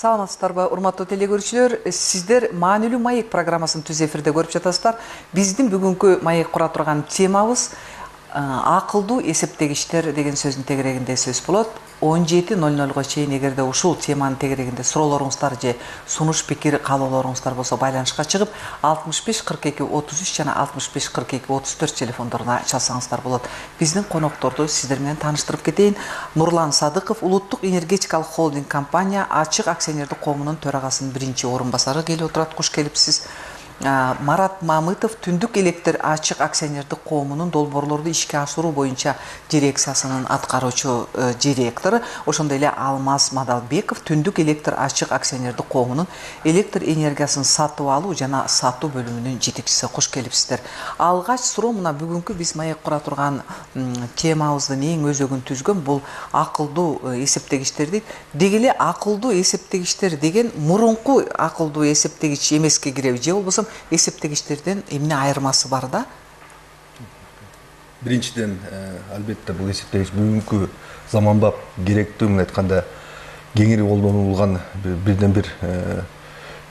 Саламатсыздарбы, урматтуу телегөрүүчүлөр, сиздер маанилүү маек программасын түз эфирде көрүп жатасыздар. Биздин бүгүнкү маек кура турган темабыз акылдуу эсептегичтер деген сөздүн тегерегинде сөз болот. 17:00 чейин эгерде ушул теманын тегерегинде суроолоруңуздар же сунуш пикир каалоолоруңуздар болсо байланышка чыгып 65 42 33 жана 65 42 34 телефондоруна чалсаңыздар болот. Биздин конокторду сиздер менен тааныштырып кетейин. Нурлан Садыков, Улуттук энергетикалык холдинг компания Ачык акционердик коомунун төрагасынын биринчи орун басары келип отурат. Куш келипсиз. Марат Мамытов, Түндүк электр Ачык акционердик коомунун долбоорлорду ишке ашыруу боюнча дирекциясынын аткаруучу директору, ошондой эле Алмаз Мадалбеков, Түндүк электр Ачык акционердик коомунун электр энергиясын сатып алуу жана сатуу бөлүмүнүн жетекчиси. Кош келипсиздер. Алгач суроо мына бүгүнкү биз маек кура турган темабыздын эң өзөгүн түзгөн бул акылдуу эсептегичтерди. Деги эле акылдуу эсептегичтер деген мурунку акылдуу эсептегич эмеске киреби же болбосо эсептегичтерден эмне айырмасы бар да? Биринчиден, албетте бул эсептегич бүгүнкү заманбап керектүү, мына айтканда кеңири колдонулган бирден бир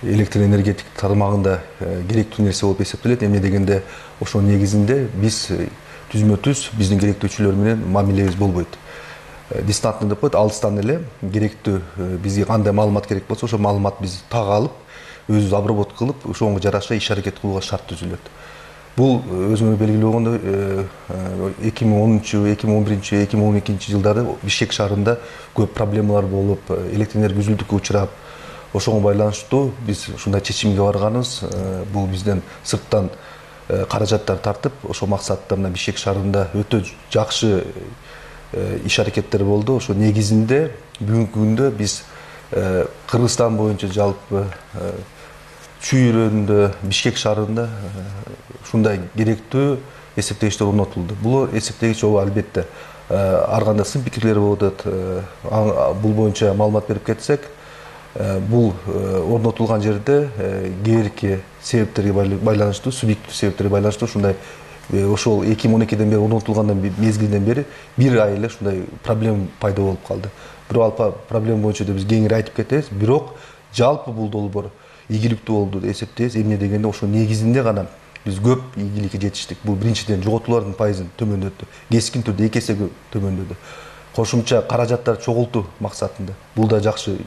электр энергетик тармагында керектүү нерсе болуп эсептелет. Эмне дегенде, ошонун негизинде биз түзмө-түз биздин керектүүчүлөр менен мамилебиз болбойт. Дистантный деп коет, алыстан эле керектүү бизге кандай маалымат керек болсо, ошол маалымат биз тага алып, өзүбүз обработка кылып, ошого жараша иш аракет кылууга шарт түзүлөт. Бул өзүңөр белгилеп болгондой 2010, 2011, 2012 жылдары Бишкек шаарында көп проблемалар болуп, электр энергия үзүлдүккө учурап, ошого байланыштуу биз ушундай чечимге барганыбыз. Бул бизден сырттан каражаттар тартып, ошол максатта мына Бишкек шаарында өтө жакшы иш аракеттер болду. Ошо негизинде бүгүнкү күндө биз Кыргызстан боюнча жалпы чүйрөндө, Бишкек шаарында ушундай керектүү эсептегичтер орнотулду. Бул эсептегич албетте ар кандай сын пикирлер болуп атат. Бул боюнча маалымат берип кетсек, бул орнотулган жерде кээ себептерге байланыштуу, субъективдүү себептерге байланыштуу ушундай ошол 2012-ден бери орнотулгандан мезгилден бери бир ай эле ушундай проблема пайда болуп калды. Бирок ал проблема боюнча да биз кеңири айтып кетебиз. Бирок жалпы бул долбоор ийгиликтүү болду деп эсептейбиз. Эмне дегенде, ошо негизинде гана биз көп ийгиликке жетиштик. Бул биринчиден жоготуулардын пайызын төмөндөттү. Кескин түрдө 2 эсеге төмөндөдү. Кошумча каражаттар чогултуу максатында. Бул да жакшы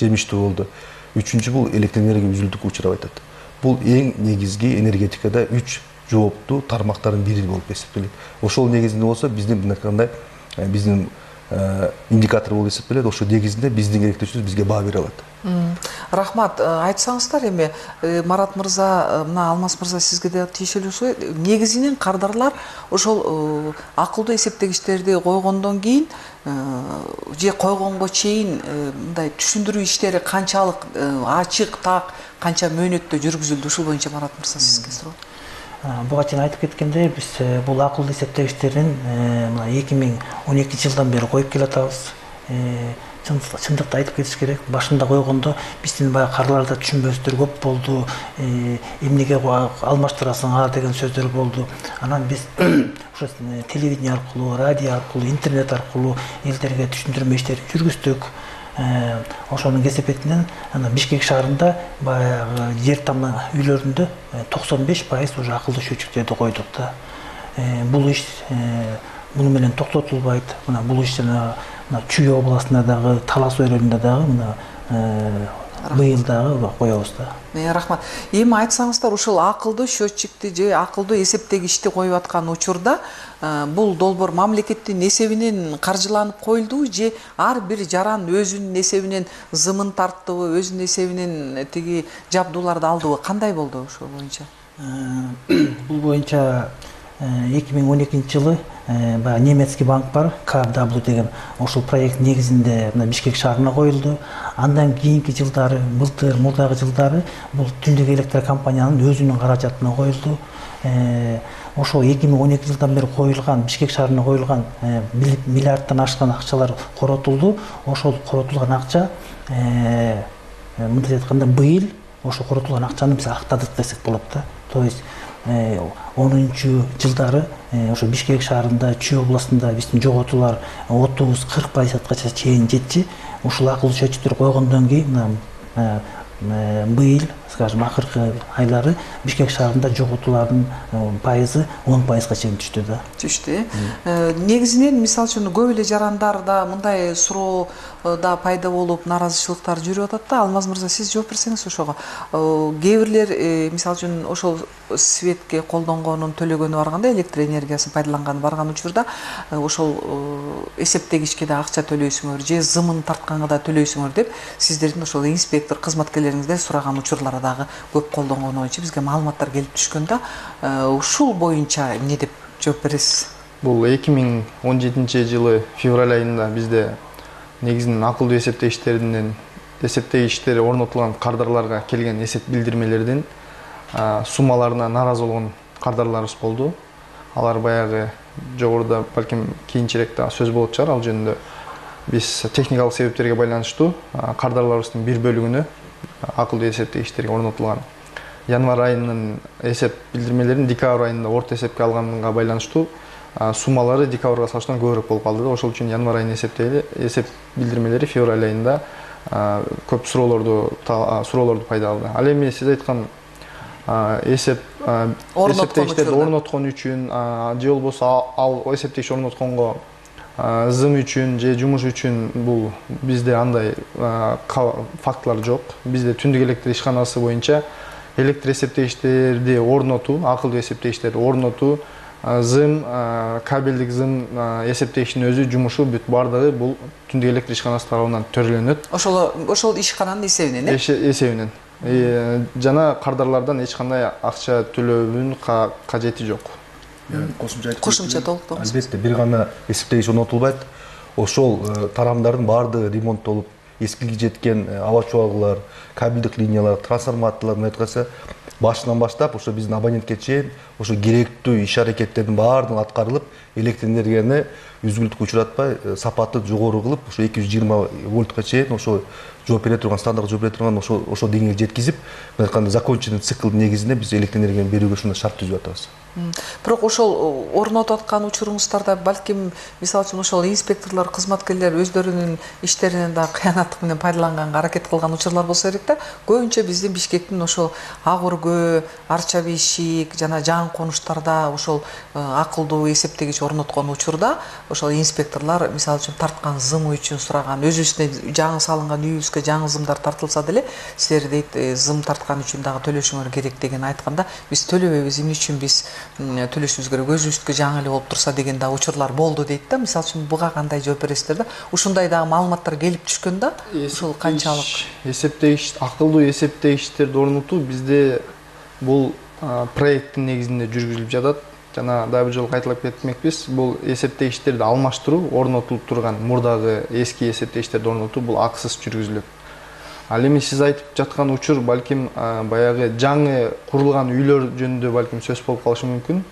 жемиштүү болду. Үчүнчү, бул электр энергия үзүлдүккө учурап атат. Бул эң негизги энергетикада 3 жооптуу тармактардын бири болуп эсептелет. Ошол негизинде болсо биздин мынакандай биздин индикатор болуп эсептелет. Ошо негизинде биздин керектүүчүбүз бизге баа бере алат. Рахмат. Айтсаңыздар эми Марат мырза, мына Алмаз мырза сизге да тиешелүү. Негизинен кардарлар ошол акылдуу эсептегичтерди койгондон кийин же койгонго чейин мындай түшүндүрүү иштери канчалык ачык, так, канча мөөнөттө жүргүзүлдү? Ушул боюнча Марат мырза сизге суроо. Буга чейин айтып кеткендей, биз бул акылдуу эсептегичтерин мына 2012 жылдан бери коюп келатабыз. Чындыкты айтып кетиш керек. Башында койгондо биздин баягы карларда түшүнбөстөр көп болду. Эмнеге алмаштырасың деген сөздөр болду. Анан биз ошо телевидение аркылуу, радио аркылуу, интернет аркылуу элдерге түшүндүрмө иштери жүргүздүк. Ошонун кесепетинен Бишкек шаарында баягы жер тамы үйлөрүндө 95% уже акылдуу счетчиктерди койдук да. Бул иш муну менен токтотулбайт. Мына бул иш Чүй областында дагы, Талас районунда дагы быйыл дагы коебуз да. Рахмат. Эми айтсаңыздар, ушул акылдуу счетчикти же акылдуу эсептегичти коюп аткан учурда бул долбоор мамлекеттин эсебинен каржыланып коюлдубу же ар бир жаран өзүнүн эсебинен зымын тарттыбы, өзүнүн эсебинен тиги жабдууларды алдыбы? Кандай болду ошол боюнча? Бул боюнча 2012 жылы немецкий банк бар, KfW деген, ошол проект негизинде Бишкек шаарына коюлду. Андан кийинки жылдары, былтыр, мурдагы жылдары бул Түндүк электр компаниянын өзүнүн каражатына коюлду. Ошо 2012 жылдан бери коюлган, Бишкек шаарына коюлган миллиардтан ашкан акчалар коротулду. Ошол коротулган акча мындай айтканда быйыл ошо коротулган акчаны биз актадык десек болот да. То есть 10-жылдары ошо Бишкек шаарында, Чүй областында биздин жоготуулар 30-40%-га чейин жетти. ушул акылдуу чөйрөтчүктөр койгондон кийин быйыл, скажем, акыркы айлары Бишкек шаарында жоготуулардын пайызы 10%га чейин түштү да. Түштү. Негизинен мисалы үчүн көп эле жарандарда мындай суроо да пайда болуп, наразычылыктар жүрүп атат да. Алмаз мырза, сиз жооп берсеңиз ошого. Кээ бирлер мисалы үчүн ошол светке колдонгонун төлөгөнү барганда, электр энергиясын пайдаланганы барган учурда ошол эсептегичке да акча төлөйсүңөр же зымын тартканга да төлөйсүңөр деп сиздердин ошол инспектор кызматкерлериңиздер сураган учурлар дагы көп колдонгону боюнча бизге маалыматтар келип түшкөн да. Ушул боюнча эмне деп жооп бересиз? Бул 2017-жылы февраль айында бизде негизинен акылдуу эсептегичтер орнотулган кардарларга келген эсеп билдирмелердин суммаларына наразы болгон кардарларыбыз болду. Алар баягы жогоруда балким кийинчерээк дагы сөз болот чыгар ал жөнүндө. Биз техникалык себептерге байланыштуу кардарларыбыздын бир бөлүгүнө акылдуу эсептегичтерге орнотулган январь айынын эсеп билдирмелерин декабрь айында орто эсепке алганга байланыштуу суммалары декабрга салыштырмалуу көбүрөөк болуп калды. Ошол үчүн январь айынын эсеп билдирмелери февраль айында көп суроолорду пайда кылды. Ал эми сиз айткан эсептегичтерди орноткон үчүн же болбосо ал эсептегич орнотконго зым үчүн же жумуш үчүн бул бизде андай фактылар жок. Бизде түндүк электр ишканасы боюнча электр эсептегичтерди орнотуу, акылдуу эсептегичтерди орнотуу, зым, кабелдик зым эсептегичтин өзү жумушу бүт бардыгы бул түндүк электр ишканасы тарабынан төрөлөнөт. Ошол ишкананын эсебинен, эсебинен. Жана кардарлардан эч кандай акча төлөөнүн кажети жок. Кошумча толуктоңуз. Албетте, бир гана эсептегич орнотулбайт. Ошол тарамдардын баардыгы ремонттолуп, эскиге жеткен аба чуалгылар, кабелдик линиялар, трансформаторлор айтканда башынан баштап ошо биздин абонентке чейин ошо керектүү иш аракеттердин баардыгы аткарылып, электр энергияны үзгүлтүккө учуратпай, сапатын жогору кылып, ошо 220 вольтка чейин ошо жооп бере турган, стандарт жооп бере турган ошо деңгээлге жеткизип, айтканда законченный циклдын негизинде биз электр энергияны берүүгө ушундай шарт түзүп атабыз. Бирок ошол орнотуп аткан учуруңуздарда балким мисалы үчүн ошол инспекторлор, кызматкерлер өздөрүнүн иштеринен да кыянаттык менен пайдаланганга аракет кылган учурлар болсо керек да. Көбүнчө биздин Бишкектин ошол ак өргө, арча бешик жана жаңы конуштарда ошол акылдуу эсептегич орноткон учурда ошол инспекторлор мисалы үчүн тарткан зым үчүн сураган, өзүбүздүн жаңы салынган үйүбүзгө жаңы зымдар тартылса деле силер дейт зым тарткан үчүн дагы төлөшүңөр керек деген айтканда биз төлөбөйбүз, эмне үчүн биз төлөшүбүз керек, өзүбүздүкү жаңы эле болуп турса деген да учурлар болду дейт да. Мисалы үчүн буга кандай жооп бересиздер да? Ушундай дагы маалыматтар келип түшкөн да. Ушул канчалык эсептегич, акылдуу эсептегичтерди орнотуу бизде бул проекттин негизинде жүргүзүлүп жатат. Жана дагы бир жолу кайталап кетмекпиз. Бул эсептегичтерди алмаштыруу, орнотулуп турган мурдагы эски эсептегичтерди орнотуу бул акысыз жүргүзүлөт. Ал эми сиз айтып жаткан учур балким баягы жаңы курулган үйлөр жөнүндө балким сөз болуп калышы мүмкүн.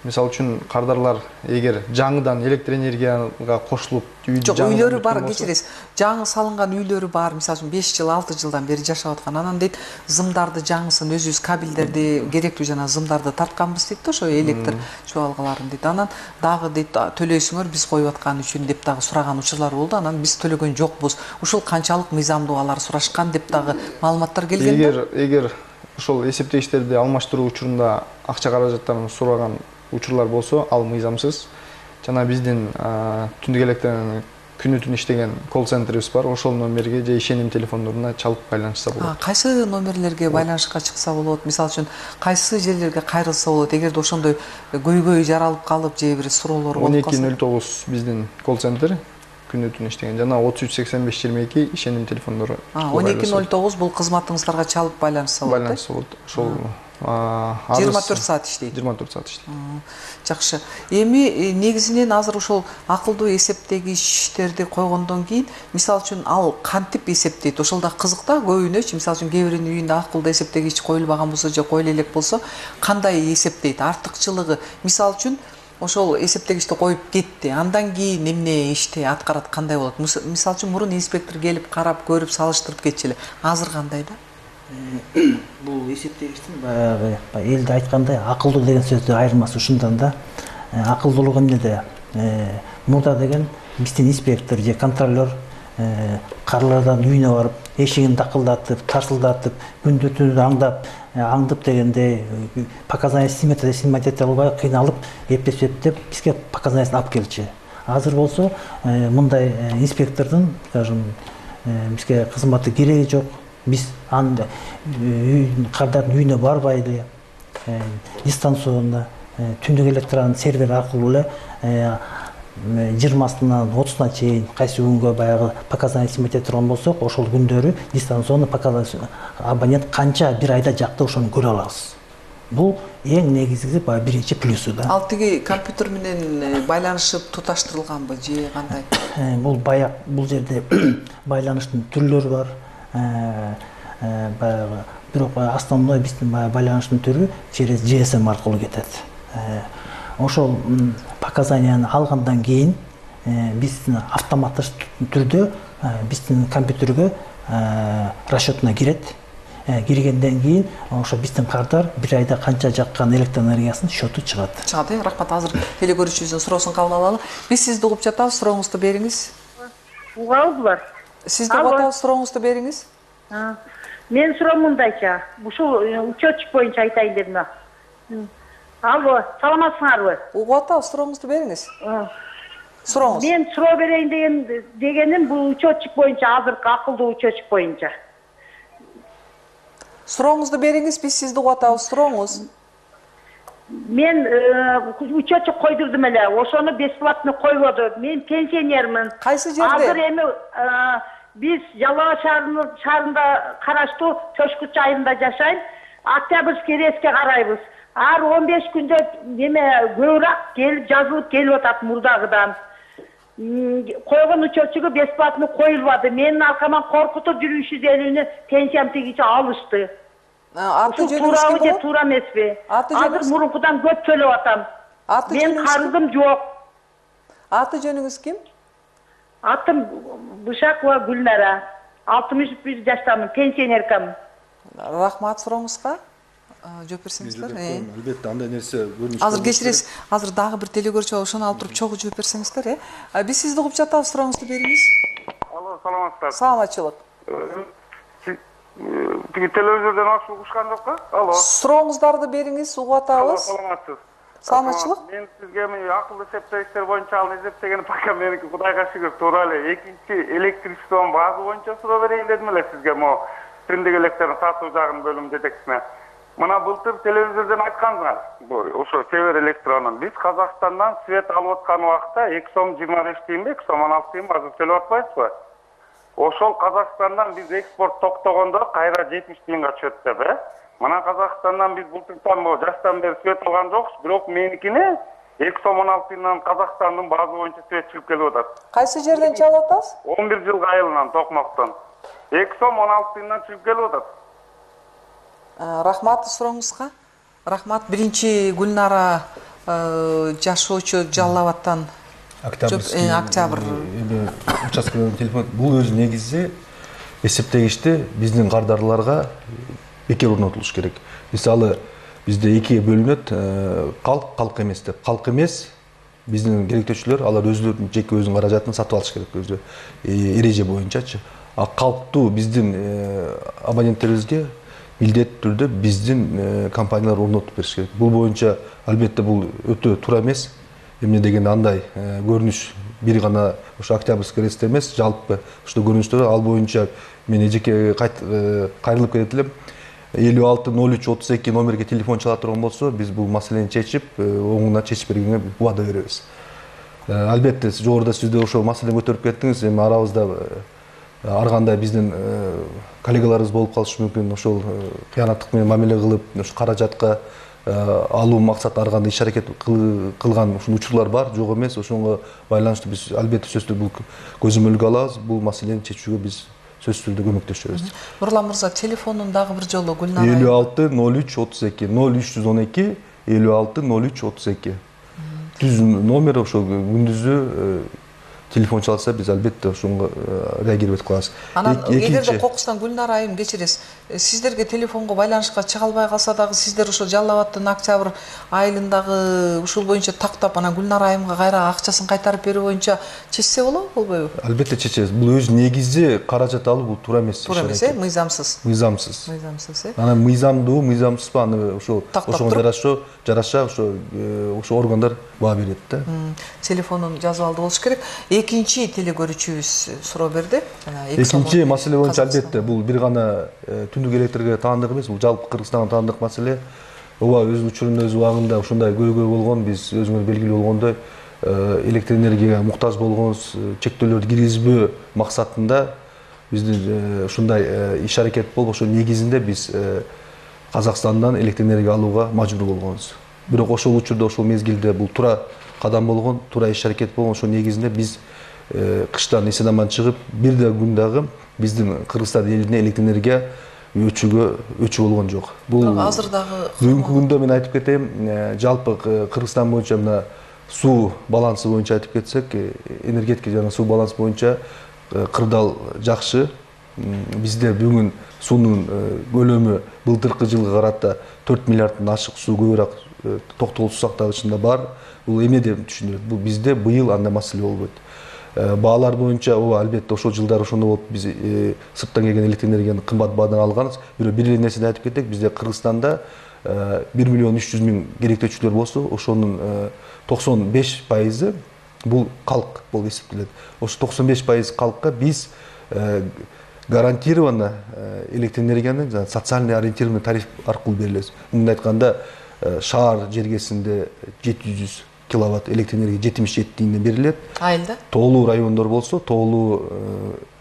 Мисалы үчүн кардарлар эгер жаңыдан электр энергияга кошулуп үйлөрү бар, кечиресиз, жаңы салынган үйлөрү бар, мисалы үчүн 5 жыл, 6 жылдан бери жашап аткан, анан дейт зымдарды жаңысын өзүбүз кабелдерди керектүү жана зымдарды тартканбыз дейт да, ошо электр чубалгаларын дейт. Анан дагы дейт төлөйсүңөр биз коюп аткан үчүн деп дагы сураган учурлар болду. Анан биз төлөгөн жокпуз. Ушул канчалык мыйзамдуу алар сурашкан деп дагы маалыматтар келген да. Эгер ошол эсептегичтерди алмаштыруу учурунда акча каражаттарын сураган учурлар болсо, ал мыйзамсыз. Жана биздин түндүк электр күнү түн иштеген колл-центрибиз бар. Ошол номерге же ишеним телефондоруна чалып байланышса болот. Кайсы номерлерге байланышка чыкса болот? Мисалы үчүн кайсы жерлерге кайрылса болот? Эгерде ошондой көйгөй жаралып калып, же бир суроолор болуп калса. 1209 биздин колл-центр күнү түн иштеген. Жана 338522 ишеним телефондору. 1209 бул кызматыңыздарга чалып байланышса болот. Байланышса болот. Ошол 24 саат иштейт. 24 саат иштейт. Жакшы. Эми негизинен азыр ошол акылдуу эсептегичтерди койгондон кийин, мисалы үчүн ал кантип эсептейт? Ошол да кызык да, көбүнөчү мисалы үчүн кээ биринин үйүндө акылдуу эсептегич коюлбаган болсо же коюла элек болсо, кандай эсептейт? Артыкчылыгы, мисалы үчүн ошол эсептегичти коюп кетти. Андан кийин эмне ишти аткарат, кандай болот? Мисалы үчүн мурун инспектор келип карап, көрүп, салыштырып кетчү эле. Азыр кандай да? Бул эсептегичтин баягы элде айткандай акылдуу деген сөздүн айырмасы ушундан да. Акылдуулук эмнеде? Мурда деген биздин инспектор же контролер карлардан үйүнө барып эшигин такылдатып тарсылдатып күндү түнү аңдып дегенде показания снимать эте албай кыйналып эптеп бизге показаниясын алып келчү. Азыр болсо мындай инспектордун, скажем, бизге кызматы кереги жок. Биз кардардын үйүнө барбай эле дистанционно түндүк электрон сервер аркылуу эле 20-сынан 30-на чейин кайсы күнгө баягы показания снимать эте турган болсок, ошол күндөрү дистанционно абонент канча бир айда жакты ошону көрө алабыз. Бул эң негизгиси баягы биринчи плюсу да. Ал тиги компьютер менен байланышып туташтырылганбы же кандай? Бул жерде байланыштын түрлөрү бар. Баягы бирок основной биздин байланыштын түрү через GSM аркылуу кетет. Ошол показанияны алгандан кийин биздин автоматтык түрдө биздин компьютерге расчетуна кирет. Киргенден кийин ошо биздин кардар бир айда канча жаккан электр энергиясынын счету чыгат. Рахмат, азыр телекөрүүчүбүздүн суроосун кабыл алалы. Биз сизди угуп жатабыз, сурооңузду бериңиз. Угабызбы? Сизди угуп атабыз, сурооңузду бериңиз. Мен суроом мындайча, ушул учетчик боюнча айтайын дедим. Алло, саламатсыңарбы? Угуп атабыз, сурооңузду бериңиз. Сурооңуз. Мен суроо берейин дегеним бул учетчик боюнча, азыркы акылдуу учетчик боюнча. Сурооңузду бериңиз, биз сизди угуп атабыз, сурооңуз. Мен учетчик койдурдум эле, ошону бесплатно койбоду. Мен пенсионермин. Кайсы жерде? Азыр эми биз Жалал шаарында караштуу Чошкуч айылында жашайм. Октябрьский рейске карайбыз. Ар 15 күндө көбүрөөк келип жазылып келип атат мурдагыдан. Койгон учетчиги бесплатно коюлбады. Менин аркаман коркутуп 350-нü пенсиям тигиче алышты. Аты жөнүңүз туурабы ким же болот? туура эмеспи? Аты Азыр жөнүңүз? мурункудан көп төлөп атам. Мен карызым жок. Аты жөнүңүз ким? Атым Бышакова Гүлнара. 61 жаштамын, пенсионеркамын. Рахмат, сурооңузга жооп берсеңиздер. Албетте андай нерсе көрүнүш. Азыр кечиресиз, азыр дагы бир телекөрүүчү бар, ошону алып туруп чогуу жооп берсеңиздер, Биз сизди угуп жатабыз, сурооңузду бериңиз. Алло, саламатсыздар. Саламатчылык. Тиги телевизордон акча угушкан жокпу? Алло. Сурооңуздарды бериңиз, угуп атабыз. Саламатсыз. Саламатчылык. Мен сизге акылдуу эсептегичтер боюнча ал эсептеген пока меники Кудайга шүгүр туура эле. Экинчи электричествонун базы боюнча суроо берейин дедим эле сизге, могу тиндик электрдин сатуу жагынын бөлүм жетекчисине. Мына былтыр телевизордон айткансыңар, ошо Север электронун. Биз Казакстандан свет алып аткан убакта 2 сом 25 тиынбы, 2 сом 16 тыйын азыр төлөп атпайсызбы? Ошол Казакстандан биз экспорт токтогондо кайра 70 тыйынга түшөт деп, Мына Казакстандан биз былтыртан жаштан бери свет алган жокпуз, бирок меникине 2 сом 16 тыйындан Казакстандын базы боюнча свет чыгып келип атат. Кайсы жерден чалып атасыз? 11 жылга айылынан Токмоктон. 2 сом 16 тыйындан чыгып келип атат. Рахмат сурооңузга. Рахмат. Биринчи Гүлнара жашоочу Жалал Абадтан. Октябрь участкадан телефон. Бул өзү негизи эсептегичти биздин кардарларга бекер орнотулуш керек. Мисалы бизде экиге бөлүнөт, калк эмес деп. Калк эмес биздин керектөөчүлөр, алар өзүлөрүнүн жеке өзүнүн каражатын сатып алыш керек өзү эреже боюнчачы. А калктуу биздин абоненттерибизге милдеттүү түрдө биздин компаниялар орнотуп бериш керек. Бул боюнча албетте бул өтө туура эмес. Эмне дегенде андай көрүнүш бир гана ошо Октябрьский рейсте эмес, жалпы ушул көрүнүштөр ал боюнча мен эжеке кайрылып кетет элем. 56-03-32 номерге телефон чала турган болсо, биз бул маселени чечип, оңуна чечип бергенге убада беребиз. Албетте жогоруда сиз да ошол маселени көтөрүп кеттиңиз. Эми арабызда ар кандай биздин коллегаларыбыз болуп калышы мүмкүн. Ошол кыянаттык менен мамиле кылып, ошо каражатка алуу максаты ар кандай иш-аракет кылган ушул учурлар бар, жок эмес. Ошонго байланыштуу биз албетте сөзсүз бул көзөмөлгө алабыз. Бул маселени чечүүгө биз сөзсүз түрдө көмөктөшөбүз. Нурлан мырза, телефонун дагы бир жолу Гүлнара 56-03-32 0312 56-03-32 түз номер. Ошол күндүзү телефон чалса биз албетте ошонго реагировать кылабыз. Анан эгерде кокустан Гүлнар айым кечиресиз, сиздерге телефонго байланышка чыга албай калса дагы сиздер ошо Жалал абадтын октябрь айылындагы ушул боюнча тактап анан Гүлнар айымга кайра акчасын кайтарып берүү боюнча чечсе болобу, болбойбу? Албетте чечебиз. Бул өз негизде каражат алуу бул туура эмес. Туура эмес, мыйзамсыз. Мыйзамсыз. Мыйзамсыз, Анан мыйзамдуу, мыйзамсызбы аны ошо ошого жараша ошо органдар баа берет да. Телефонун жазып алды болуш керек. Экинчи телегөрүүчүбүз суроо берди. Экинчи маселе боюнча албетте бул бир гана түндүк электрге таандык эмес, бул жалпы Кыргызстанга таандык маселе. Ооба, өз учурунда өз убагында ушундай көйгөй болгон, биз өзүңөр белгилүү болгондой электр энергияга муктаж болгонбуз, чектөөлөрдү киргизбөө максатында биздин ушундай иш аракет болуп, ошо негизинде биз Казакстандан электр энергия алууга мажбур болгонбуз. Бирок ошол учурда, ошол мезгилде бул туура кадам болгон, туура иш аракет болгон. Ошол негизинде биз кыштан эсен аман чыгып, бир да күн дагы биздин Кыргызстан элине электр энергия өчүү болгон жок. Бул азыр дагы бүгүнкү күндө мен айтып кетейин, жалпы Кыргызстан боюнча мына суу балансы боюнча айтып кетсек, энергетика жана суу балансы боюнча кырдаал жакшы. Бизде бүгүн суунун көлөмү былтыркы жылга карата 4 миллиарддан ашык суу көбүрөөк токтогул суу сактагычында бар. Бул эме деп түшүнүлөт. Бул бизде быйыл андай маселе болбойт. Баалар боюнча ооба албетте ошол жылдары ошондой болуп, биз сырттан келген электр энергияны кымбат баадан алганбыз. Бирок бир эле нерсени айтып кетейик, бизде Кыргызстанда 1 миллион 300 миң керектөөчүлөр болсо, ошонун 95% бул калк болуп эсептелет. Ошо 95% калкка биз гарантированно электр энергияны социально ориентированный тариф аркылуу берилебиз. Мындай айтканда, шаар жергесинде 700 киловатт электр энергия 77 тиңден берилет. Айылда? Тоолуу райондор болсо, тоолуу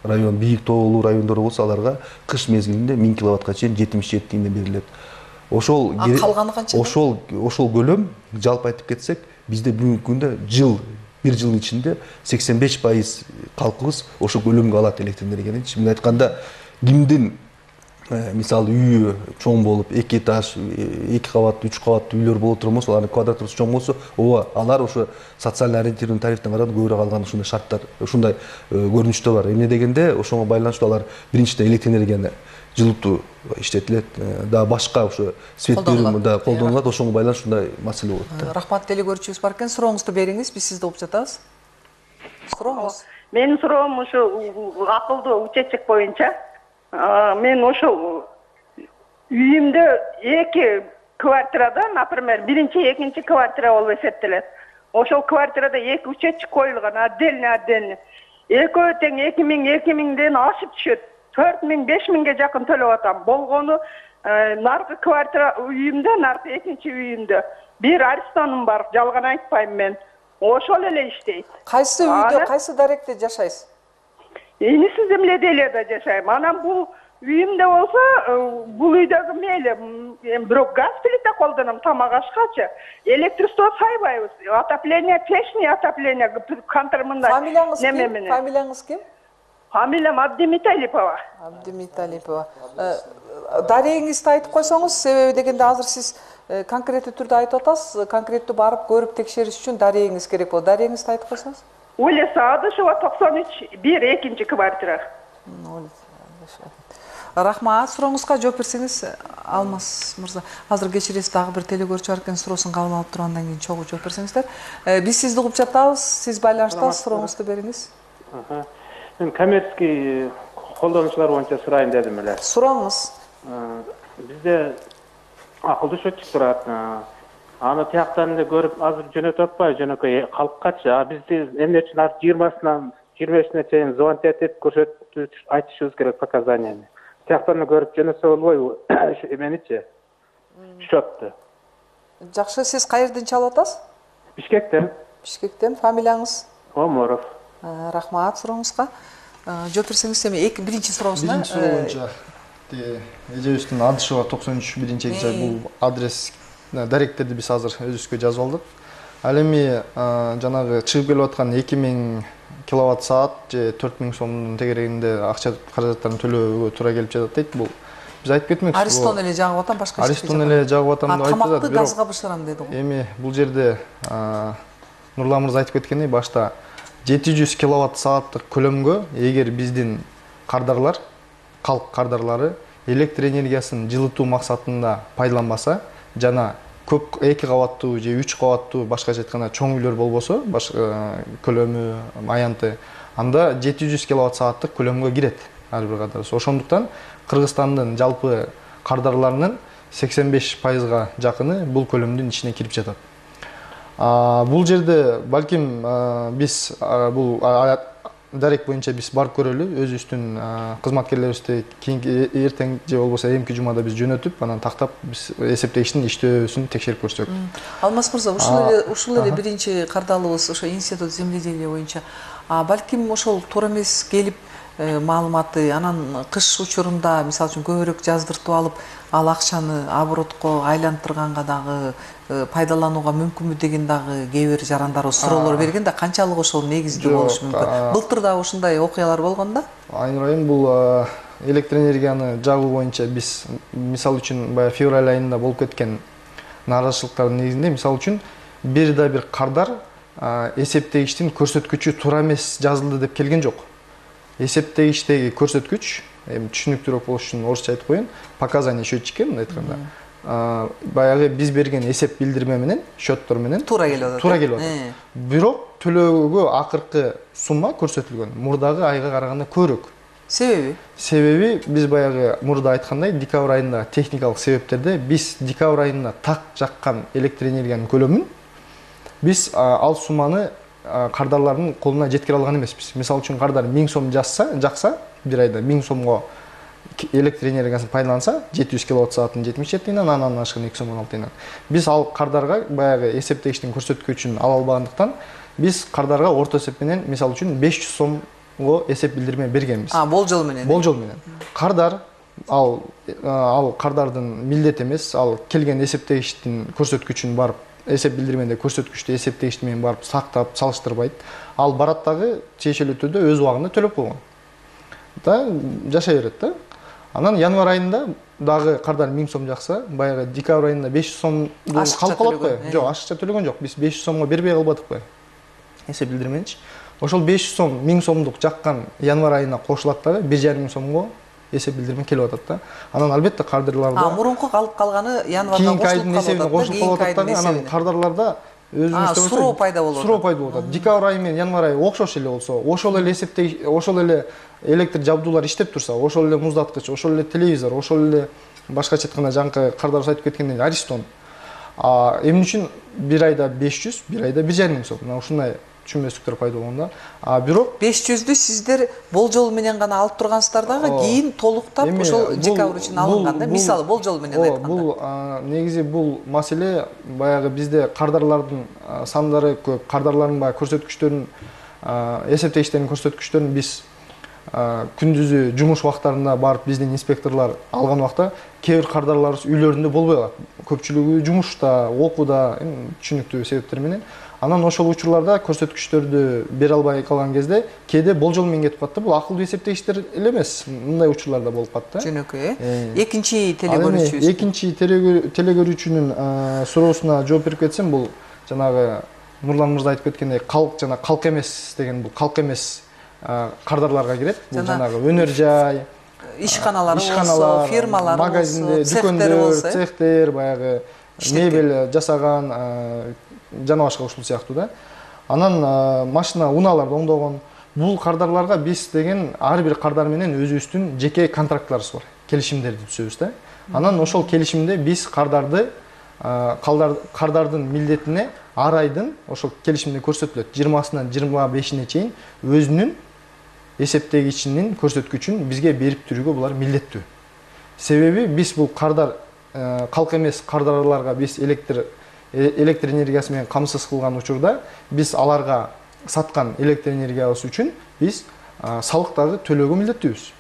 район, бийик тоолуу райондор болсо, аларга кыш мезгилинде 1000 киловаттка чейин 77 тиңден берилет. Ошол калганы канча? Ошол көлөм жалпы айтып кетсек, бизде бүгүнкү күндө бир жылдын ичинде 85% калкыбыз ошол көлөмгө алат электр энергияны. Мен айтканда, кимдин мисалы үйү чоң болуп, 2 этаж, 2 кабаттуу, 3 кабаттуу үйлөр боло турган болсо, алардын квадратурасы чоң болсо, ооба, алар ошо социально ориентированный тарифтен карап көбүрөөк алган ушундай шарттар, ушундай көрүнүштөр бар. Эмне дегенде, ошого байланыштуу алар биринчиден электр энергияны жылытуу иштетилет, да башка ошо свет берүү да колдонулат, ошого байланыштуу ушундай маселе болот. Рахмат, телегөрүүчүбүз бар экен, сурооңузду бериңиз, биз сизди угуп жатабыз. Сурооңуз. Менин суроом ушу акылдуу учетчик боюнча. Мен ошол үйүмдө 2 квартирада, например, биринчи, экинчи квартира болуп эсептелет. Ошол квартирада 2 учетчик коюлган, отдельно. Экөө тең 2000-2000ден ашып түшөт. 4000-5000ге жакын төлөп атам. Болгону наркы квартира үйүмдө, наркы экинчи үйүмдө бир арестаным бар, жалган айтпайм мен. Ошол эле иштейт. Кайсы үйдө, кайсы даректе жашайсыз? Инисиз земледелиеде жашайм. Анан бул үйүмдө болсо, бул үйдөгү мейли, бирок газ плита колдоном тамак ашкачы. Электричество сайбайбыз. Отопление, печный отопление контрмында. Фамилияңыз ким? Фамилиям Абдимиталипова. Абдимиталипова. Дарегиңизди айтып койсоңуз, себеби дегенде азыр сиз конкреттүү түрдө айтып атасыз, конкреттүү барып көрүп текшериш үчүн дарегиңиз керек болот. Дарегиңизди айтып койсоңуз? Улица Адышева 93, 1-2 квартира. Рахмат, сурооңузга жооп берсеңиз, Алмаз мырза. Азыр кечиресиз, дагы бир телегөрүүчү бар экен, суроосун кабыл алып тургандан кийин чогуу жооп берсеңиздер. Биз сизди угуп жатабыз, сиз байланыштасыз, сурооңузду бериңиз. Мен коммерческий колдонуучулар боюнча сурайын дедим эле. Сурооңуз. Бизде акылдуу счетчик турат. Аны тияктан эле көрүп, азыр жөнөтүп атпайбы, жөнөкөй калккачы. Бизди эмне үчүн 20-сынан 25-ине чейин звонок этип көрсөтүп айтышыбыз керек показанияны. Тияктан эле көрүп жөнөтсө болбойбу? Эменичи? Счетту. Жакшы, сиз каерден чалып атасыз? Бишкектен. Бишкектен, фамилияңыз? Оморов. Рахмат, сурооңузга. Жооп берсеңиз, биринчи суроосуна. Биринчи суроо боюнча эжебиздин Адышева 93 биринчи бул адрес даректерди биз азыр өзүбүзгө жазып алдык. Ал эми жанагы чыгып келип аткан 2000 киловатт саат же 4000 сомдун тегерегинде акча каражаттарын төлөөгө туура келип жатат дейт. Бул биз айтып кетмекчибиз. Аристон эле жагып атам, башка эч Аристон эле жагып атам деп айтып жатат. Тамакты газга бышырам деди го. Эми бул жерде Нурлан мырза айтып кеткендей, башта 700 киловатт сааттык көлөмгө эгер биздин кардарлар, калк кардарлары электр энергиясын жылытуу максатында пайдаланбаса жана көп 2 кабаттуу же 3 кабаттуу башкача айтканда чоң үйлөр болбосо, көлөмү, аянты, анда 700 киловатт сааттык көлөмгө кирет ар бир кардар. Ошондуктан Кыргызстандын жалпы кардарларынын 85%га жакыны бул көлөмдүн ичине кирип жатат. Бул жерде балким биз бул дарек боюнча биз барып көрөлү, өзүбүздүн кызматкерлерибизди кийинки эртең же болбосо эмки жумада биз жөнөтүп, анан тактап биз эсептегичтин иштөөсүн текшерип көрсөк. Алмаз мырза, ушул эле биринчи кардалыбыз ошо институт земледелия боюнча. Балким ошол туура эмес келип маалыматы, анан кыш учурунда мисалы үчүн көбүрөөк жаздыртып алып, ал акчаны оборотко айлантырганга дагы пайдаланууга мүмкүнбү деген дагы кээ бир жарандар суроолор берген да, канчалык ошол негизди болушу мүмкүн? Былтыр да ушундай окуялар болгон да? Айнур айым, бул электр энергияны жагуу боюнча биз мисалы үчүн баягы февраль айында болуп кеткен нааразычылыктардын негизинде мисалы үчүн бир да бир кардар эсептегичтин көрсөткүчү туура эмес жазылды деп келген жок. Эсептегичтеги көрсөткүч, түшүнүктүүрөөк болуш үчүн орусча айтып коеюн, показания счетчикке мындай айтканда, баягы биз берген эсеп билдирме менен, счеттор менен туура келип атат. Туура келип атат. Бирок төлөөгө акыркы сумма көрсөтүлгөн мурдагы айга караганда көбүрөөк. Себеби? Себеби биз баягы мурда айткандай, декабрь айында техникалык себептерде биз декабрь айында так жаккан электр энергиянын көлөмүн биз ал сумманы кардарлардын колуна жеткире алган эмеспиз. Мисалы үчүн кардар 1000 сом жакса, бир айда 1000 сомго электр энергиясын пайдаланса, 700 киловатт сааттын 77 тыйындан, анан ашкан 2 сом 16 тыйындан. Биз ал кардарга баягы эсептегичтин көрсөткүчүн ала албагандыктан, биз кардарга орто эсеп менен, мисалы үчүн 500 сомго эсеп билдирме бергенбиз. Болжол менен. Болжол менен. Кардар ал кардардын милдети эмес, ал келген эсептегичтин көрсөткүчүн барып эсеп билдирмеде көрсөткүчтү эсептегич менен барып сактап, салыштырбайт. Ал барат дагы тиешелүү түрдө өз убагында төлөп койгон. Да жашай берет да. Анан январь айында дагы кардар 1000 сом жакса, баягы декабрь айында 500 сомду калып калат го. Жок, ашыкча төлөгөн жок. Биз 500 сомго бербей калбадыкпы? Эсеп билдирменичи. Ошол 500 сом, 1000 сомдук жаккан январь айына кошулат дагы 1,5 сомго эсеп билдирме келип атат да. Анан албетте кардарларда мурунку калып калганы январда кошулуп калып атат. Анан кардарларда өзүнүн суроо пайда болот. Суроо пайда болот. Декабрь айы менен январь айы окшош эле болсо, ошол эле эсептеги, ошол эле электр жабдуулар иштеп турса, ошол эле муздаткыч, ошол эле телевизор, ошол эле башкача айтканда жанкы кардарыбыз айтып кеткендей Аристон. Эмне үчүн бир айда 500, бир айда 1,5 сом. Мына ушундай түшүнбөстүктөр пайда болгон да. Бирок 500дү сиздер болжол менен гана алып тургансыздар дагы, кийин толуктап ошол декабрь үчүн алынган да. Мисалы болжол менен айтканда. Бул негизи бул маселе баягы бизде кардарлардын сандары көп, кардарлардын баягы көрсөткүчтөрүн, эсептегичтердин көрсөткүчтөрүн биз күндүзү жумуш убактарында барып биздин инспекторлор алган убакта кээ бир кардарларыбыз үйлөрүндө болбой калат. Көпчүлүгү жумушта, окууда, түшүнүктүү себептер менен. Анан ошол учурларда көрсөткүчтөрдү бере албай калган кезде кээде болжол менен кетип калат да. Бул акылдуу эсептегичтер эле эмес, мындай учурларда болуп калат да. Түшүнүкү. Экинчи телегөрүүчүбүз. Экинчи телегөрүүчүнүн суроосуна жооп берип кетсем, бул жанагы Нурлан мырза айтып кеткендей, калк эмес деген, бул калк эмес кардарларга кирет. Бул жанагы өнөр жай, ишканалар болсо, фирмалар болсо, магазинде, дүкөндөр, цехтер, баягы мебель жасаган жана башка ушул сыяктуу да. Анан машина унааларды оңдогон бул кардарларга биз деген ар бир кардар менен өзүбүздүн жеке контрактларыбыз бар, келишимдерди түзөбүз да. Анан ошол келишимде биз кардардын милдетине ар айдын ошол келишимде көрсөтүлөт 20-сынан 25-ине чейин өзүнүн эсептегичинин көрсөткүчүн бизге берип турууга булар милдеттүү. Себеби биз бул кардар калк эмес кардарларга биз электр энергиясы менен камсыз кылган учурда биз аларга саткан электр энергиябыз үчүн биз салык дагы төлөөгө милдеттүүбүз.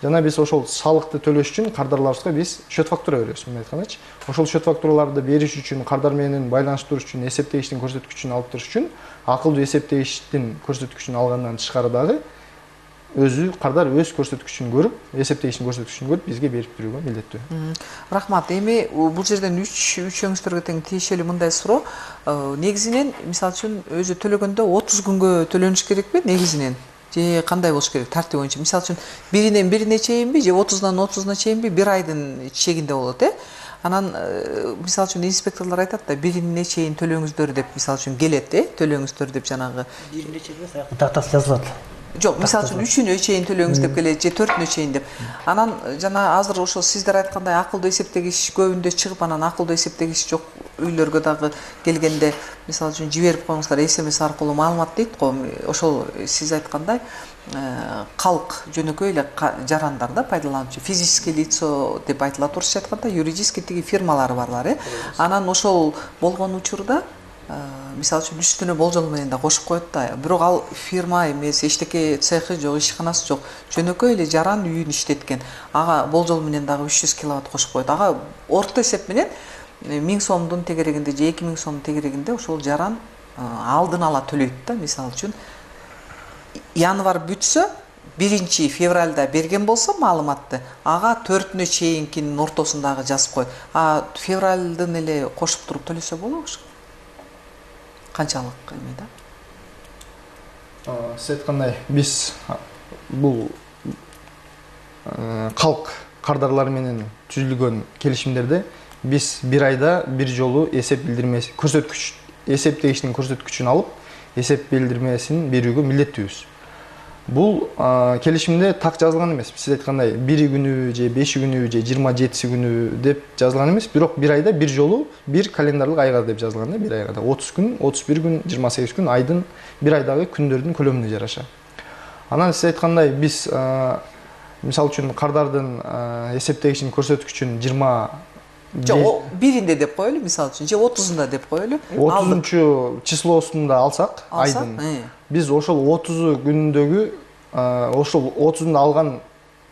Жана биз ошол салыкты төлөш үчүн кардарларыбызга биз счет фактура беребиз, мындай айткандачы. Ошол счет фактураларды бериш үчүн, кардар менен байланыштырыш үчүн, эсептегичтин көрсөткүчүн алып туруш үчүн, акылдуу эсептегичтин көрсөткүчүн алгандан тышкары дагы өзү кардар өз көрсөткүчүн көрүп, эсептегичтин көрсөткүчүн көрүп бизге берип берүүгө милдеттүү. Рахмат. Эми бул жерден үчөөңүздөргө тең тиешелүү мындай суроо. Негизинен, мисалы үчүн өзү төлөгөндө 30 күнгө төлөнүш керекпи негизинен? Же кандай болуш керек тартип боюнча? Мисалы үчүн биринен бирине чейинби, же 30-дан 30-на чейинби, бир айдын чегинде болот, Анан мисалы үчүн инспекторлор айтат да, бирине чейин төлөңүздөр деп, мисалы үчүн келет, төлөңүздөр деп жанагы. Бирине чейин датасы жазылат. Жок, мисалы үчүн 3-үнө чейин төлөңүз деп келет, же 4-үнө чейин деп. Анан жана азыр ошо сиздер айткандай акылдуу эсептегич көбүндө чыгып, анан акылдуу эсептегич жок үйлөргө дагы келгенде, мисалы үчүн жиберип коюңуздар SMS аркылуу маалымат дейт го. Ошол сиз айткандай калк жөнөкөй эле жарандар да пайдалануучу, физическое лицо деп айтылат орусча айтканда, юридический тиги фирмалары барлар, Анан ошол болгон учурда мисалы үчүн үстүнө болжол менен да кошуп коет да. Бирок ал фирма эмес, эчтеке цехи жок, ишканасы жок. Жөнөкөй эле жаран үйүн иштеткен. Ага болжол менен дагы 300 киловатт кошуп коет. Ага орто эсеп менен 1000 сомдун тегерегинде же 2000 сомдун тегерегинде ошол жаран алдын ала төлөйт да. Мисалы үчүн январь бүтсө, 1 февралда берген болсо маалыматты, ага 4-үнө чейинкинин ортосундагы жазып коет. Февралдын эле кошуп туруп төлөсө болобу? Канчалык эме да? Сиз айткандай, биз бул калк кардарлары менен түзүлгөн келишимдерде биз бир айда бир жолу эсеп билдирмеси, көрсөткүч, эсептегичтин көрсөткүчүн алып, эсеп билдирмесин берүүгө милдеттүүбүз. Бул келишимде так жазылган эмес. Сиз айткандай 1 күнү же 5 күнү же 27 күнү деп жазылган эмес, бирок бир айда бир жолу бир календарлык айга деп жазылган да, бир айга да 30 күн, 31 күн, 28 күн айдын бир айдагы күндөрдүн көлөмүнө жараша. Анан сиз айткандай биз мисалы үчүн кардардын эсептегичтин көрсөткүчүн 20 Жок, биринде деп коелу, мисалы үчүн, же 30-да деп коелу. 30-чу числосунда алсак, айдын. Биз ошол 30 күнүндөгү ошол 30-да алган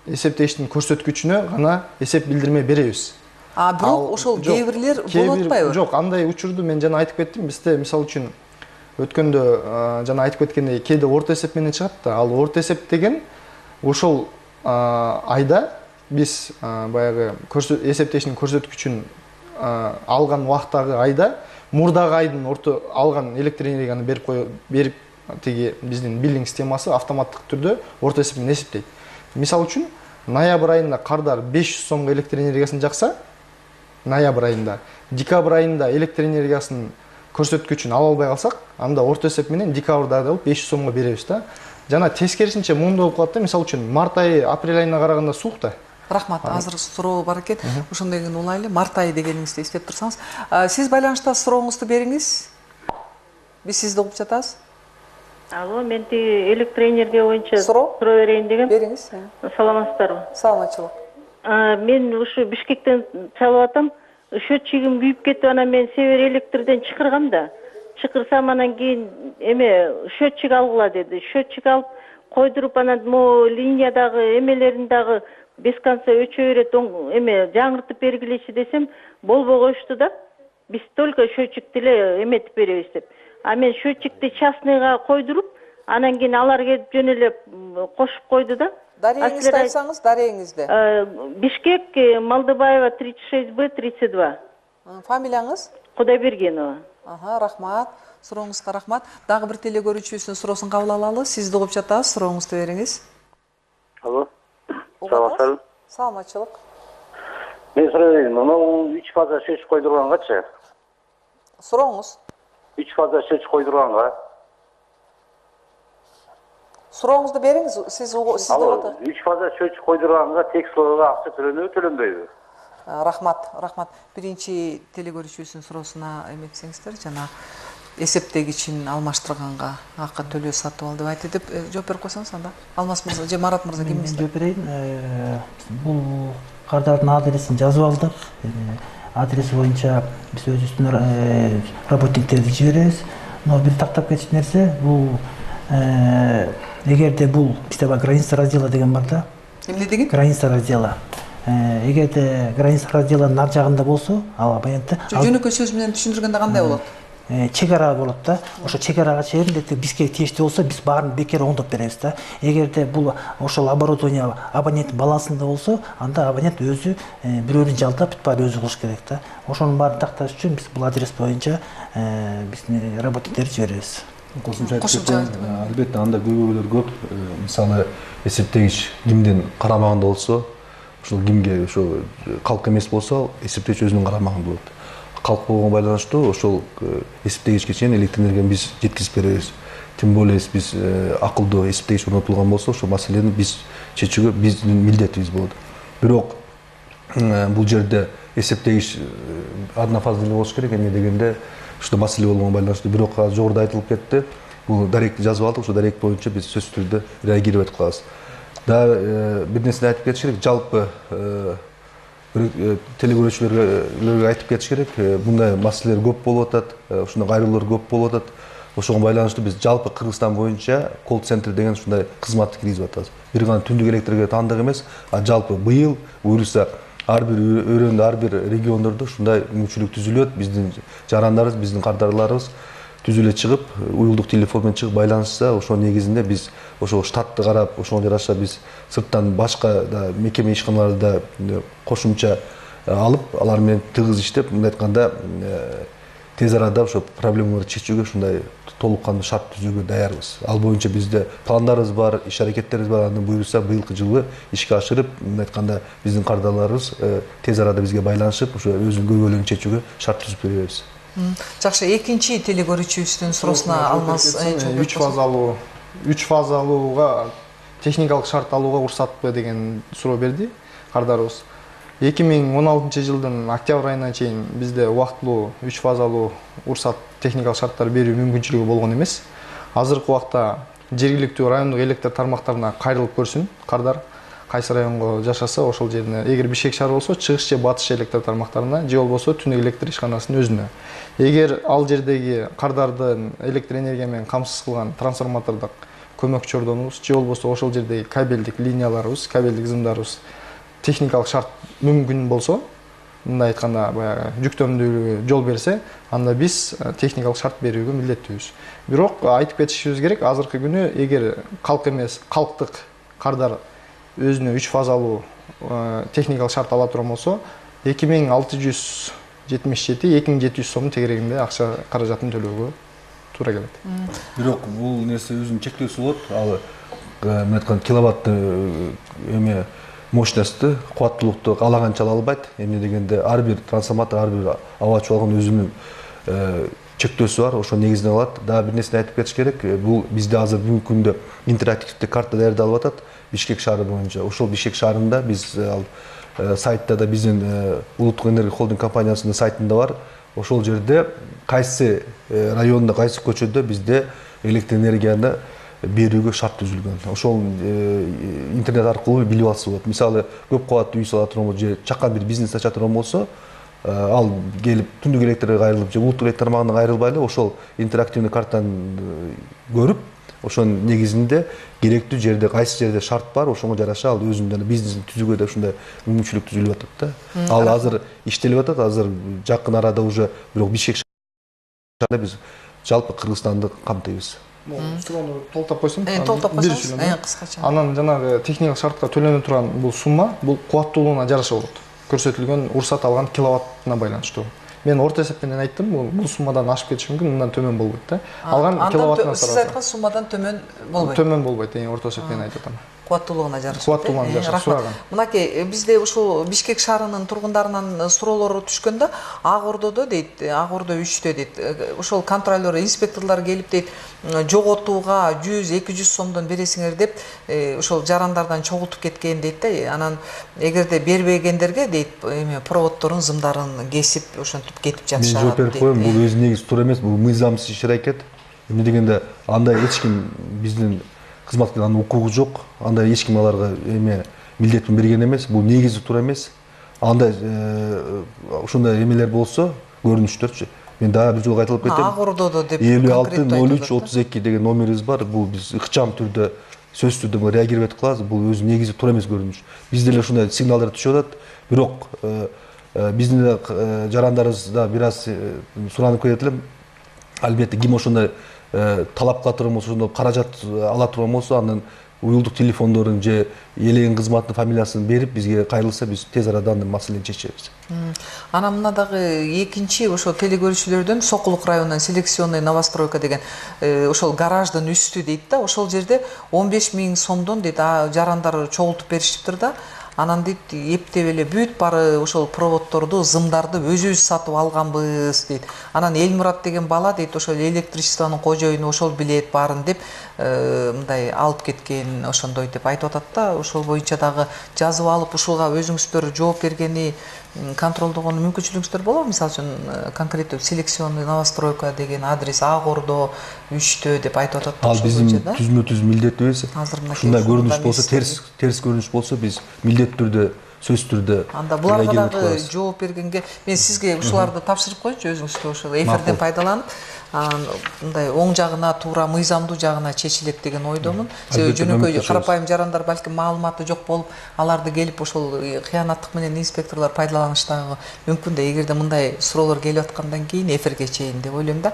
эсептегичтин көрсөткүчүнө гана эсеп билдирме беребиз. Бирок ошол кээ бирлер болуп атпайбы? Жок, андай учурду мен жана айтып кеттим. Бизде мисалы үчүн өткөндө жана айтып кеткендей, кээде орто эсеп менен чыгат да. Ал орто эсеп деген ошол айда биз баягы эсептегичтин көрсөткүчүн алган убактагы айда мурдагы айдын орто алган электр энергияны берип тиги биздин биллинг системасы автоматтык түрдө орто эсеп менен эсептейт. Мисалы үчүн ноябрь айында кардар 500 сомго электр энергиясын жакса, ноябрь айында, декабрь айында электр энергиясынын көрсөткүчүн ала албай калсак, анда орто эсеп менен декабрда да 500 сомго беребиз да. Жана тескерисинче моундай болуп калат да, мисалы үчүн март айы апрель айына караганда суук да. Рахмат, азыр суроо бар экен. Ошондой кийин улайлы. Март айы дегениңизди эстеп турсаңыз, сиз байланышта сурооңузду бериңиз. Биз сизди угуп жатабыз. Алло, мен электр энергия боюнча суроо берейин дегем. Бериңиз. Саламатсыздарбы? Саламатчылык. Мен ушу Бишкектен чалып атам. Счетчигим күйүп кетип, анан мен Север электрден чакыргам да. Чакырсам анан кийин счетчик алгыла деди. Счетчик алып койдуруп, анан могу линиядагы эмелерин дагы без конца өчө берет, жаңыртып бергилечи десем, болбой коюшту да. Биз только счетчикти эле эметип беребиз деп. Мен счетчикти частныйга койдуруп, анан кийин алар келип жөн эле кошуп койду да. Дарегиңизди айтсаңыз, дарегиңизди. Бишкек, Малдыбаева 36Б 32. Фамилияңыз? Кудайбергенова. Рахмат. Сурооңузга рахмат. Дагы бир теле көрүүчүбүздүн суроосун кабыл алалы. Сизди угуп жатабыз. Сурооңузду бериңиз. Алло. Саламатсызбы? Саламатчылык. Мен сурайын, мына 3 фаза счетчик койдургангачы? Сурооңуз? 3 фаза счетчик койдурганга. Сурооңузду бериңиз, сиз Алло, 3 фаза счетчик койдурганга текстового акча төлөнөбү, төлөнбөйбү? Рахмат. Биринчи теле көрүүчүбүздүн суроосуна эметсеңиздер, жана эсептегичин алмаштырганга акы төлөө сатып ал деп айтты деп жооп берип койсоңуз анда. Алмаз мырза же Марат мырза кимиңиз? Жооп берейин. Бул кардардын адресин жазып алдык. Адрес боюнча биз өзүбүздүн работниктерди жиберебиз. Но бир тактап кетиш нерсе, бул эгерде бул бизде граница раздела деген бар да. Эмне деген? Граница раздела. Эгерде граница разделанын ар жагында болсо, ал баянтта. Жөнөкөй сөз менен түшүндүргөндө кандай болот? чек ара болот да. Ошо чек арага чейин бизге тийиштүү болсо, биз баарын бекер оңдоп беребиз да. Эгерде бул ошол оборудование абоненттин балансында болсо, анда абонент өзү бирөөнү жалдап бүт баары өзү кылыш керек да. Ошонун баарын такташ үчүн биз бул адрес боюнча биздин работниктерди жиберебиз. Кошумча айтып кетейин, албетте анда көйгөйлөр көп. Мисалы эсептегич кимдин карамагында болсо, ошол кимге ошо калк эмес болсо, эсептегич өзүнүн карамагында болот. Калк болгонго байланыштуу ошол эсептегичке чейин электр энергияны биз жеткизип беребиз. Тем более биз акылдуу эсептегич орнотулган болсо, ошол маселени биз чечүүгө биздин милдетибиз болот. Бирок бул жерде эсептегич однофазный болуш керек, эмне дегенде ушул маселе болгонго байланыштуу. Бирок жогоруда айтылып кетти. Бул дарек жазып алдык, ошол дарек боюнча биз сөзсүз түрдө реагировать кылабыз. Да бир нерсени айтып кетиш керек. Жалпы телекөрүүчүлөргө айтып кетиш керек. Мындай маселелер көп болуп атат, ушундай кайрылуулар көп болуп атат. Ошого байланыштуу биз жалпы Кыргызстан боюнча колл-центр деген ушундай кызматты киргизип атабыз. Бир гана түндүк электрге таандык эмес, а жалпы быйыл буюрса ар бир өрөөндө, ар бир региондордо ушундай мүмкүнчүлүк түзүлөт. Биздин жарандарыбыз, биздин кардарларыбыз түзүлө чыгып, уюлдук телефон менен чыгып байланышса, ошо негизинде биз ошо штатты карап, ошого жараша биз сырттан башка да мекеме ишканаларды кошумча алып, алар менен тыгыз иштеп, мындай айтканда тез арада ошо проблемаларды чечүүгө ушундай толук кандуу шарт түзүүгө даярбыз. Ал боюнча бизде пландарыбыз бар, иш аракеттерибиз бар. Аны буюрса быйылкы жылы ишке ашырып, мындай айтканда биздин кардарларыбыз тез арада бизге байланышып, ошо өзүнүн көйгөйлөрүн чечүүгө шарт түзүп беребиз. Жакшы, экинчи телекөрүүчүбүздүн суроосуна алмаз 3 фаз алууга техникалык шарт алууга уруксатпы деген суроо берди кардарыбыз. 2016 жылдын октябрь айына чейин бизде убактылуу 3 фаз алуу уруксат техникалык шарттар берүү мүмкүнчүлүгү болгон эмес. Азыркы убакта жергиликтүү райондук электр тармактарына кайрылып көрсүн кардар. Кайсы районго жашаса ошол жерине, эгер Бишкек шаары болсо чыгыш же батыш электр тармактарына, же болбосо түндүк электр ишканасынын өзүнө. Эгер ал жердеги кардардын электр энергия менен камсыз кылган трансформатордук көмөкчүлөрүбүз, же болбосо ошол жердеги кабелдик линияларыбыз, кабелдик зымдарыбыз техникалык шарт мүмкүн болсо, мындай айтканда баягы жүктөмдүүлүгү жол берсе, анда биз техникалык шарт берүүгө милдеттүүбүз. Бирок айтып кетишибиз керек, азыркы күнү эгер калк эмес, калктык кардар өзүнө 3 фаз алуу техникалык шарт ала турган болсо, 2677-2700 сомдун тегерегинде акча каражатын төлөөгө туура келет. Бирок бул нерсе өзүнүн чектөөсү болот. Ал мына айткан киловатты эме мощностьты, кубаттуулукту каалаганча ала албайт. Эмне дегенде ар бир трансформатор, ар бир аба чуалган өзүнүн чектөөсү бар, ошо негизинен алат. Дагы бир нерсени айтып кетиш керек. Бул бизде азыр бүгүнкү күндө интерактивдүү карта даярдалып атат Бишкек шаары боюнча. Ошол Бишкек шаарында биз ал сайтта да биздин улуттук энергия холдинг компаниясынын сайтында бар. Ошол жерде кайсы райондо, кайсы көчөдө бизде электр энергияны берүүгө шарт түзүлгөн. Ошол интернет аркылуу билип алса болот. Мисалы, көп кабаттуу үй сала турган болсо, же чакан бир бизнес ача турган болсо, ал келип түндүк электрге кайрылып же улуттук электр тармагына кайрылбай эле ошол интерактивдүү картаны көрүп, ошонун негизинде керектүү жерде, кайсы жерде шарт бар, ошого жараша ал өзүнүн бизнесин түзүүгө да ушундай мүмкүнчүлүк түзүлүп атат да. Ал азыр иштелип атат, азыр жакын арада уже бирок Бишкек шаарында биз жалпы Кыргызстанды камтыйбыз. Суроону толтоп койсом, толтоп койсоңуз, кыскача. Анан жанагы техникалык шартка төлөнө турган бул сумма, бул кубаттуулугуна жараша болот. Көрсөтүлгөн уруксат алган киловаттына байланыштуу. Мен орто эсеп менен айттым, бул суммадан ашып кетиши мүмкүн, мындан төмөн болбойт да. Алган киловаттына сиз айткан суммадан төмөн болбойт. Төмөн болбойт, орто эсеп менен айтып атам. Кубаттуулугуна жараша. Кубаттуулугуна жараша сураган. Мынакей, бизде ушул Бишкек шаарынын тургундарынан суроолор түшкөндө, Ак Ордодо дейт, Ак Ордо 3тө дейт, ошол контролер, инспекторлор келип дейт, жоготууга 100-200 сомдон бересиңер деп, ошол жарандардан чогултуп кеткен дейт да. Анан эгерде бербегендерге дейт, проводдорун, зымдарын кесип, ошентип кетип жатышат. Мен жооп берип коеюн, бул өзү негизи туура эмес, бул мыйзамсыз иш-аракет. Эмне дегенде, андай эч ким биздин кызматкерлердин укугу жок, андай эч ким аларга милдетин берген эмес, бул негизи туура эмес. Андай ушундай эмелер болсо, көрүнүштөрчү. Мен дагы бир жолу айтылып кетем. Ак Ордодо деп 56-03-32 деген номерибиз бар. Бул биз ыкчам түрдө, сөзсүз түрдө реагировать кылабыз. Бул өзү негизи туура эмес көрүнүш. Бизде эле ушундай сигналдар түшүп атат. Бирок биздин жарандарыбыз да бир аз суранып келет элем. албетте ким ошондой талапка турган болсо, ошондой каражат ала турган болсо, анын уюлдук телефондорун же ээлеген кызматтын фамилиясын берип бизге кайрылса, биз тез арада андын маселени чечебиз. Анан мына дагы экинчи ошол телегөрүүчүлөрдөн Сокулук районунан селекционный новостройка деген ошол гараждын үстү дейт да, ошол жерде 15 000 сомдон дейт жарандар чогултуп беришиптир да. Анан дейт эптеп эле бүт бары ошол проводдорду, зымдарды өзүбүз сатып алганбыз дейт. Анан Элмурат деген бала дейт ошол электричествонун кожоюну ошол билет баарын деп мындай алып кеткен ошондой деп айтып атат да. Ошол боюнча дагы жазып алып ушуга өзүңүздөр жооп бергени контролдогон мүмкүнчүлүгүңүздөр болобу? Мисалы үчүн конкреттүү селекционный новостройка деген адрес Агордо 3тө деп айтып атат. Ал биздин түзмө-түз милдетибиз. Ушундай көрүнүш болсо, терс көрүнүш болсо, биз милдеттүү түрдө, сөзсүз түрдө анда буларга дагы жооп бергенге мен сизге ушуларды тапшырып коеюнчу, өзүңүзгө ошол эфирден пайдаланып, мындай оң жагына туура мыйзамдуу жагына чечилет деген ойдомун. Себеби жөнөкөй карапайым жарандар балким маалыматы жок болуп, аларды келип ошол кыянаттык менен инспекторлор пайдаланыштагы мүмкүн да, эгерде мындай суроолор келип аткандан кийин эфирге чейин деп ойлойм да.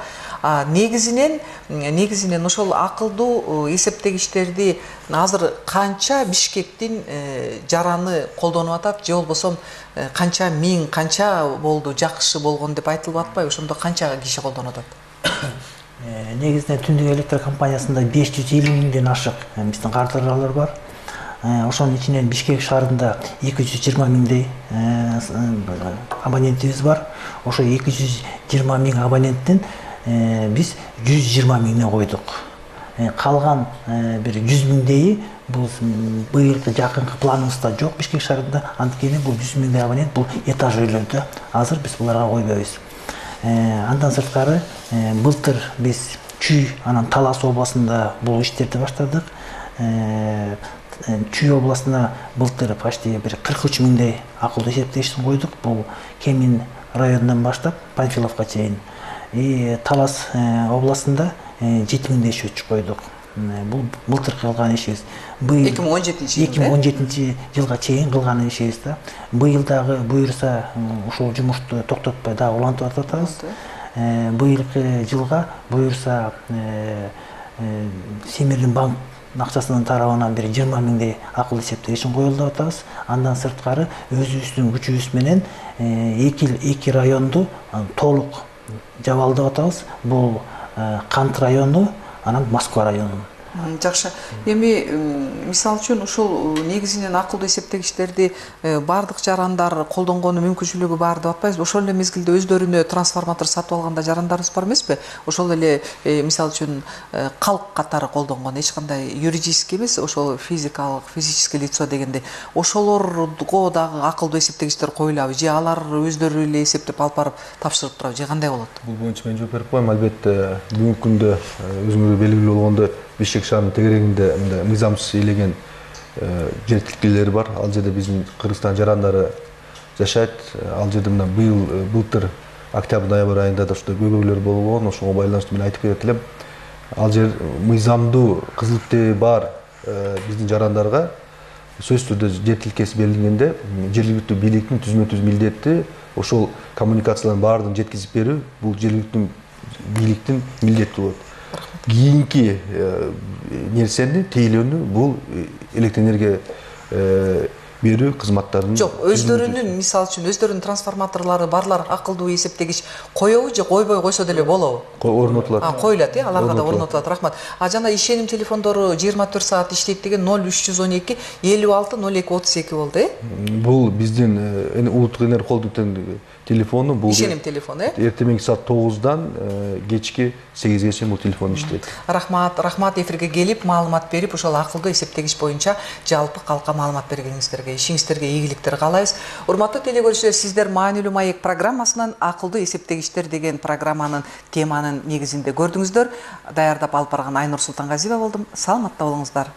Негизинен ошол акылдуу эсептегичтерди азыр канча Бишкектин жараны колдонуп атат, же болбосо канча миң, канча болду, жакшы болгон деп айтылып атпайбы? Ошондо канча киши колдонуп атат? Негизинен Түндүк электр компаниясында 550 000ден ашык биздин кардарлар бар. Ошонун ичинен Бишкек шаарында 220 000дей абонентибиз бар. Ошо 220 000 абоненттен биз 120 000 койдук. Калган бир 100 000дейи бул быйылкы жакынкы планыбызда жок Бишкек шаарында. Анткени бул 100 000 абонент бул этаж үйлөрдө. Азыр биз буларга койбойбуз. Андан сырткары былтыр биз Чүй, анан Талас областында бул иштерди баштадык. Чүй областына былтыр почти бир 43 000дей акылдуу эсептегичти койдук. Бул Кемин районунан баштап Панфиловко чейин. Талас областында 7 000дей счетчик койдук. Бул былтыр кылган ишибиз. 2017 жылга чейин кылган ишибиз да. Быйыл дагы буюрса ушул жумушту токтотпой дагы улантып атабыз. Быйылкы жылга буюрса Семирдин банк акчасынын тарабынан бир 20 000дей акылдуу эсептегичин коелу деп атабыз. Андан сырткары өзүбүздүн күчүбүз менен эки районду толук жабалы деп атабыз. Бул Кант району, анан Москва району. Жакшы. Эми мисалы үчүн ушул негизинен акылдуу эсептегичтерди бардык жарандар колдонгону мүмкүнчүлүгү бар деп атпайбызбы? Ошол эле мезгилде өздөрүнө трансформатор сатып алганда жарандарыбыз бар эмеспи? Ошол эле мисалы үчүн калк катары колдонгон, эч кандай юридический эмес, ошол физическое лицо дегенде, ошолорго дагы акылдуу эсептегичтер коюлабы? Же алар өздөрү эле эсептеп алып барып тапшырып турабы? Же кандай болот? Бул боюнча мен жооп берип коем. Албетте бүгүнкү күндө өзүңөргө белгилүү болгондой Бишкек шаарынын тегерегинде мыйзамсыз ээлеген жер тилкелери бар. Ал жерде биздин Кыргызстан жарандары жашайт. Ал жерде мына былтыр октябрь-ноябрь айында да ушундай көйгөйлөр болгон. Ошого байланыштуу мен айтып кетет элем. Ал жер мыйзамдуу кызыл китеби бар биздин жарандарга сөзсүз түрдө жер тилкеси берилгенде жергиликтүү бийликтин түзмө-түз милдети ошол коммуникациялардын баардыгын жеткизип берүү бул жергиликтүү бийликтин милдети болот. Кийинки нерсени тейлөөнү бул электр энергия берүү кызматтарынын жок, өздөрүнүн мисалы үчүн өздөрүнүн трансформаторлору барлар акылдуу эсептегич коебу же койбой койсо деле болобу? Орнотулат. Коюлат, аларга да орнотулат. Рахмат. Жана ишеним телефондору 24 саат иштейт деген 0312 56 02 32 болду, Бул биздин улуттук энергия холдингдин телефону, бул ишеним телефону, эртең саат 9-дан кечки 8-ге чейин бул телефон иштейт. Рахмат эфирге келип, маалымат берип, ошол акылдуу эсептегич боюнча жалпы калкка маалымат бергениңиздерге, ишиңиздерге ийгиликтер каалайбыз. Урматтуу телегөрүүчүлөр, сиздер Маанилүү маек программасынан акылдуу эсептегичтер деген программанын теманын негизинде көрдүңүздөр. Даярдап алып барган Айнур Султангазиева болдум. Саламатта болуңуздар.